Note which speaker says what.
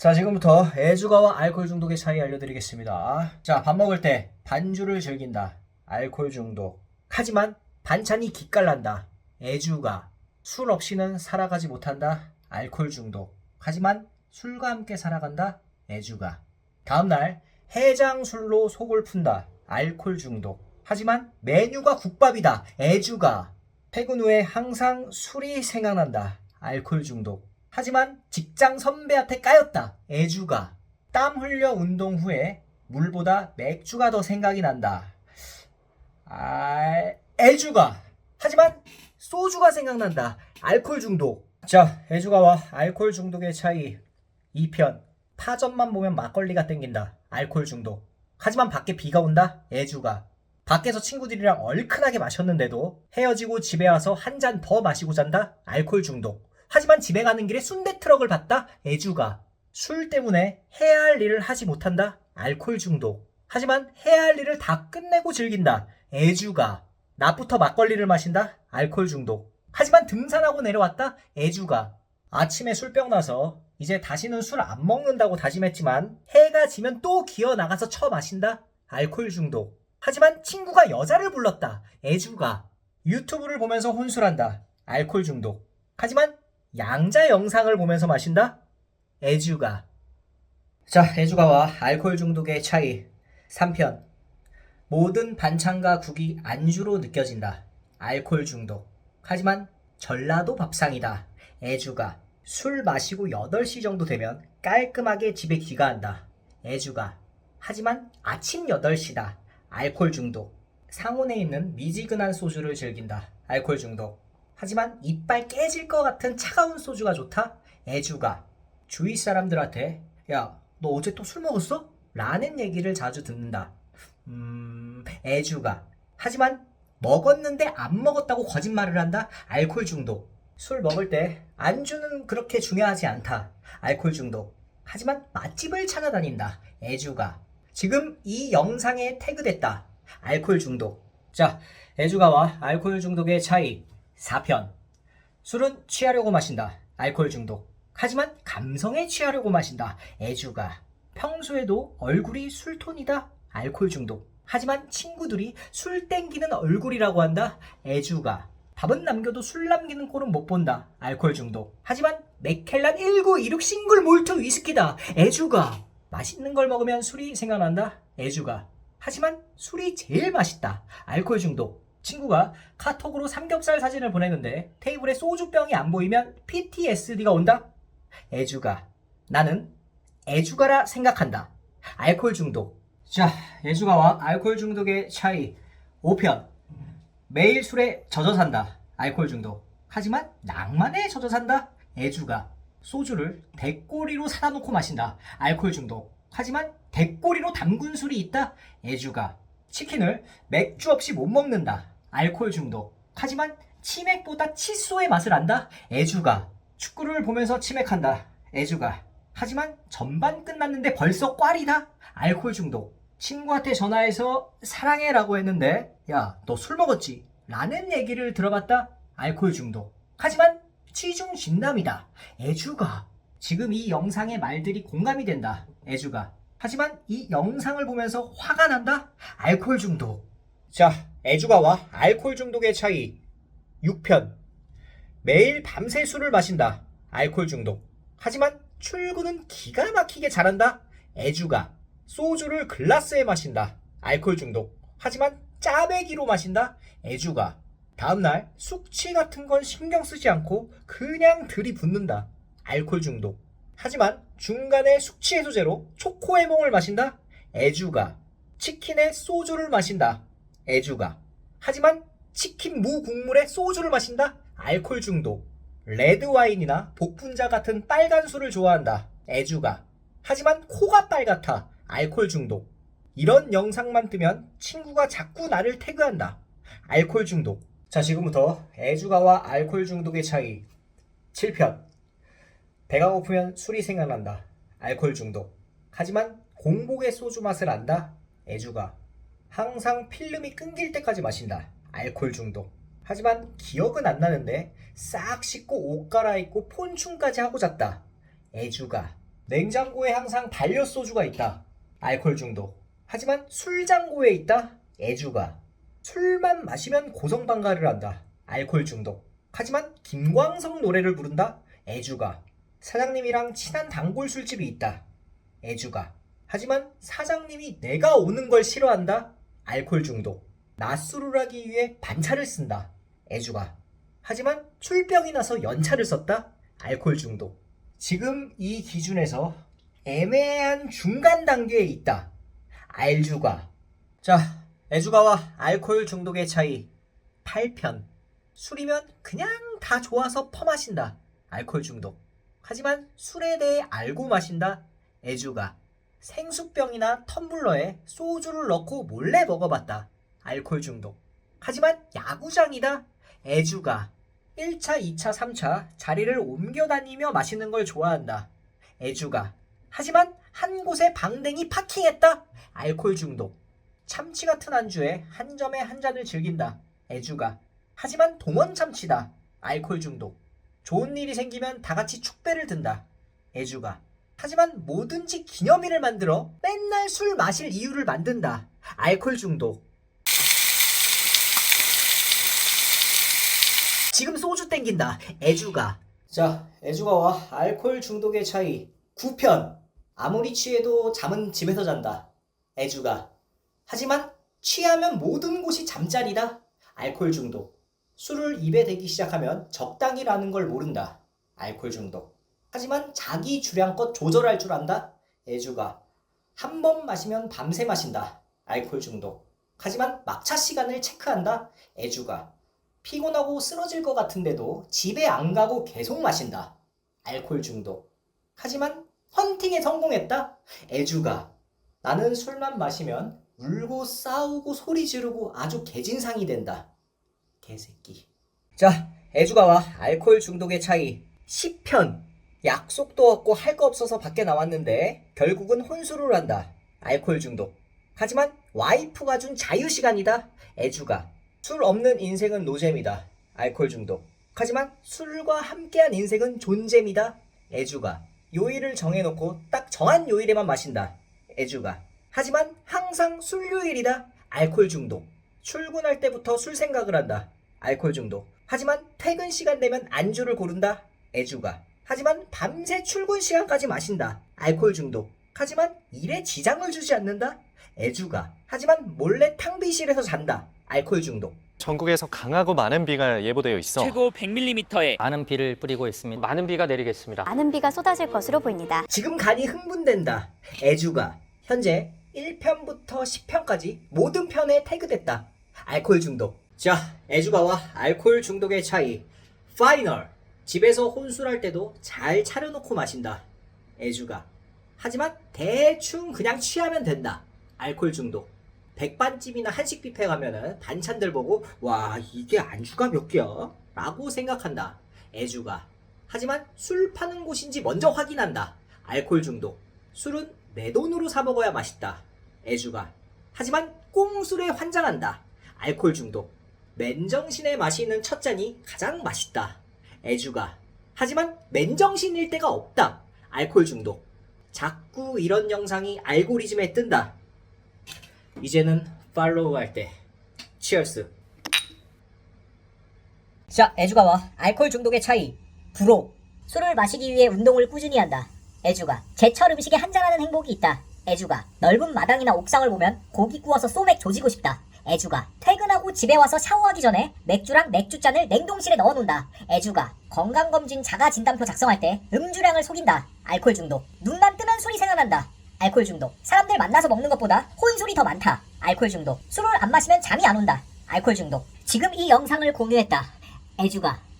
Speaker 1: 자, 지금부터 애주가와 알코올 중독의 차이 알려드리겠습니다. 자, 밥 먹을 때 반주를 즐긴다. 알코올 중독. 하지만 반찬이 기깔난다. 애주가. 술 없이는 살아가지 못한다. 알코올 중독. 하지만 술과 함께 살아간다. 애주가. 다음날 해장술로 속을 푼다. 알코올 중독. 하지만 메뉴가 국밥이다. 애주가. 퇴근 후에 항상 술이 생각난다. 알코올 중독. 하지만 직장 선배한테 까였다. 애주가. 땀 흘려 운동 후에 물보다 맥주가 더 생각이 난다. 애주가. 하지만 소주가 생각난다. 알코올 중독. 자, 애주가와 알코올 중독의 차이 2편. 파전만 보면 막걸리가 땡긴다. 알코올 중독. 하지만 밖에 비가 온다. 애주가. 밖에서 친구들이랑 얼큰하게 마셨는데도 헤어지고 집에 와서 한 잔 더 마시고 잔다. 알코올 중독. 하지만 집에 가는 길에 순대 트럭을 봤다. 애주가. 술 때문에 해야 할 일을 하지 못한다. 알코올 중독. 하지만 해야 할 일을 다 끝내고 즐긴다. 애주가. 낮부터 막걸리를 마신다. 알코올 중독. 하지만 등산하고 내려왔다. 애주가. 아침에 술병 나서 이제 다시는 술 안 먹는다고 다짐했지만 해가 지면 또 기어 나가서 쳐 마신다. 알코올 중독. 하지만 친구가 여자를 불렀다. 애주가. 유튜브를 보면서 혼술한다. 알코올 중독. 하지만 양자 영상을 보면서 마신다. 애주가. 자, 애주가와 알코올 중독의 차이 3편. 모든 반찬과 국이 안주로 느껴진다. 알코올 중독. 하지만 전라도 밥상이다. 애주가. 술 마시고 8시 정도 되면 깔끔하게 집에 귀가한다. 애주가. 하지만 아침 8시다. 알코올 중독. 상온에 있는 미지근한 소주를 즐긴다. 알코올 중독. 하지만 이빨 깨질 것 같은 차가운 소주가 좋다. 애주가. 주위 사람들한테 야, 너 어제 또 술 먹었어? 라는 얘기를 자주 듣는다. 애주가. 하지만 먹었는데 안 먹었다고 거짓말을 한다. 알코올 중독. 술 먹을 때 안주는 그렇게 중요하지 않다. 알코올 중독. 하지만 맛집을 찾아다닌다. 애주가. 지금 이 영상에 태그됐다. 알코올 중독. 자, 애주가와 알코올 중독의 차이 4편. 술은 취하려고 마신다. 알코올 중독. 하지만 감성에 취하려고 마신다. 애주가. 평소에도 얼굴이 술톤이다. 알코올 중독. 하지만 친구들이 술 땡기는 얼굴이라고 한다. 애주가. 밥은 남겨도 술 남기는 꼴은 못 본다. 알코올 중독. 하지만 맥켈란 1926 싱글 몰트 위스키다. 애주가. 맛있는 걸 먹으면 술이 생각난다. 애주가. 하지만 술이 제일 맛있다. 알코올 중독. 친구가 카톡으로 삼겹살 사진을 보내는데 테이블에 소주병이 안 보이면 PTSD가 온다. 애주가. 나는 애주가라 생각한다. 알코올 중독. 자, 애주가와 알코올 중독의 차이 5편. 매일 술에 젖어 산다. 알코올 중독. 하지만 낭만에 젖어 산다. 애주가. 소주를 대꼬리로 사다 놓고 마신다. 알코올 중독. 하지만 대꼬리로 담근 술이 있다. 애주가. 치킨을 맥주 없이 못 먹는다. 알코올 중독. 하지만 치맥보다 칫솔의 맛을 안다. 애주가. 축구를 보면서 치맥한다. 애주가. 하지만 전반 끝났는데 벌써 꽈리다. 알코올 중독. 친구한테 전화해서 사랑해 라고 했는데 야, 너 술 먹었지? 라는 얘기를 들어봤다. 알코올 중독. 하지만 취중 진담이다. 애주가. 지금 이 영상의 말들이 공감이 된다. 애주가. 하지만 이 영상을 보면서 화가 난다. 알코올 중독. 자, 애주가와 알코올 중독의 차이 6편. 매일 밤새 술을 마신다. 알코올 중독. 하지만 출근은 기가 막히게 잘한다. 애주가. 소주를 글라스에 마신다. 알코올 중독. 하지만 짜배기로 마신다. 애주가. 다음날 숙취 같은 건 신경 쓰지 않고 그냥 들이붓는다. 알코올 중독. 하지만 중간에 숙취 해소제로 초코에몽을 마신다. 애주가. 치킨에 소주를 마신다. 애주가. 하지만 치킨 무 국물에 소주를 마신다. 알코올 중독. 레드와인이나 복분자 같은 빨간 술을 좋아한다. 애주가. 하지만 코가 빨갛다. 알코올 중독. 이런 영상만 뜨면 친구가 자꾸 나를 태그한다. 알코올 중독. 자, 지금부터 애주가와 알코올 중독의 차이 7편. 배가 고프면 술이 생각난다. 알코올 중독. 하지만 공복의 소주 맛을 안다. 애주가. 항상 필름이 끊길 때까지 마신다. 알코올 중독. 하지만 기억은 안 나는데 싹 씻고 옷 갈아입고 폰충까지 하고 잤다. 애주가. 냉장고에 항상 단료소주가 있다. 알코올 중독. 하지만 술장고에 있다. 애주가. 술만 마시면 고성방가를 한다. 알코올 중독. 하지만 김광석 노래를 부른다. 애주가. 사장님이랑 친한 단골 술집이 있다. 애주가. 하지만 사장님이 내가 오는 걸 싫어한다. 알코올 중독. 낮술을 하기 위해 반차를 쓴다. 애주가. 하지만 술병이 나서 연차를 썼다. 알코올 중독. 지금 이 기준에서 애매한 중간 단계에 있다. 알주가. 자, 애주가와 알코올 중독의 차이 8편. 술이면 그냥 다 좋아서 퍼마신다. 알코올 중독. 하지만 술에 대해 알고 마신다. 애주가. 생수병이나 텀블러에 소주를 넣고 몰래 먹어봤다. 알코올 중독. 하지만 야구장이다. 애주가. 1차, 2차, 3차 자리를 옮겨 다니며 마시는 걸 좋아한다. 애주가. 하지만 한 곳에 방댕이 파킹했다. 알코올 중독. 참치 같은 안주에 한 점에 한 잔을 즐긴다. 애주가. 하지만 동원 참치다. 알코올 중독. 좋은 일이 생기면 다 같이 축배를 든다. 애주가. 하지만 뭐든지 기념일을 만들어 맨날 술 마실 이유를 만든다. 알코올 중독. 지금 소주 땡긴다. 애주가. 자, 애주가와 알코올 중독의 차이 9편. 아무리 취해도 잠은 집에서 잔다. 애주가. 하지만 취하면 모든 곳이 잠자리다. 알코올 중독. 술을 입에 대기 시작하면 적당히라는 걸 모른다. 알코올 중독. 하지만 자기 주량껏 조절할 줄 안다. 애주가. 한 번 마시면 밤새 마신다. 알코올 중독. 하지만 막차 시간을 체크한다. 애주가. 피곤하고 쓰러질 것 같은데도 집에 안 가고 계속 마신다. 알코올 중독. 하지만 헌팅에 성공했다. 애주가. 나는 술만 마시면 울고 싸우고 소리 지르고 아주 개진상이 된다. 개새끼. 자, 애주가와 알코올 중독의 차이 10편. 약속도 없고 할 거 없어서 밖에 나왔는데 결국은 혼술을 한다. 알코올 중독. 하지만 와이프가 준 자유시간이다. 애주가. 술 없는 인생은 노잼이다. 알코올 중독. 하지만 술과 함께한 인생은 존잼이다. 애주가. 요일을 정해놓고 딱 정한 요일에만 마신다. 애주가. 하지만 항상 술요일이다. 알코올 중독. 출근할 때부터 술 생각을 한다. 알코올 중독. 하지만 퇴근 시간 되면 안주를 고른다. 애주가. 하지만 밤새 출근 시간까지 마신다. 알코올 중독. 하지만 일에 지장을 주지 않는다. 애주가. 하지만 몰래 탕비실에서 잔다. 알코올 중독.
Speaker 2: 전국에서 강하고 많은 비가 예보되어 있어.
Speaker 3: 최고 100mm의
Speaker 4: 많은 비를 뿌리고 있습니다.
Speaker 5: 많은 비가 내리겠습니다.
Speaker 6: 많은 비가 쏟아질 것으로 보입니다.
Speaker 1: 지금 간이 흥분된다. 애주가. 현재 1편부터 10편까지 모든 편에 태그됐다. 알코올 중독. 자, 애주가와 알코올 중독의 차이 파이널. 집에서 혼술할 때도 잘 차려놓고 마신다. 애주가. 하지만 대충 그냥 취하면 된다. 알코올 중독. 백반집이나 한식 뷔페 가면은 반찬들 보고 와, 이게 안주가 몇 개야? 라고 생각한다. 애주가. 하지만 술 파는 곳인지 먼저 확인한다. 알코올 중독. 술은 내 돈으로 사 먹어야 맛있다. 애주가. 하지만 꽁술에 환장한다. 알코올 중독. 맨정신에 마시는 첫 잔이 가장 맛있다. 애주가. 하지만 맨정신일 때가 없다. 알코올 중독. 자꾸 이런 영상이 알고리즘에 뜬다. 이제는 팔로우 할 때. 치얼스. 자, 애주가와 알코올 중독의 차이. 불호.
Speaker 7: 술을 마시기 위해 운동을 꾸준히 한다. 애주가. 제철 음식에 한잔하는 행복이 있다. 애주가. 넓은 마당이나 옥상을 보면 고기 구워서 소맥 조지고 싶다. 애주가. 퇴근하고 집에 와서 샤워하기 전에 맥주랑 맥주잔을 냉동실에 넣어놓는다. 애주가. 건강검진 자가진단표 작성할 때 음주량을 속인다. 알코올 중독. 눈만 뜨면 술이 생각난다. 알코올 중독. 사람들 만나서 먹는 것보다 혼술이 더 많다. 알코올 중독. 술을 안 마시면 잠이 안 온다. 알코올 중독. 지금 이 영상을 공유했다. 애주가.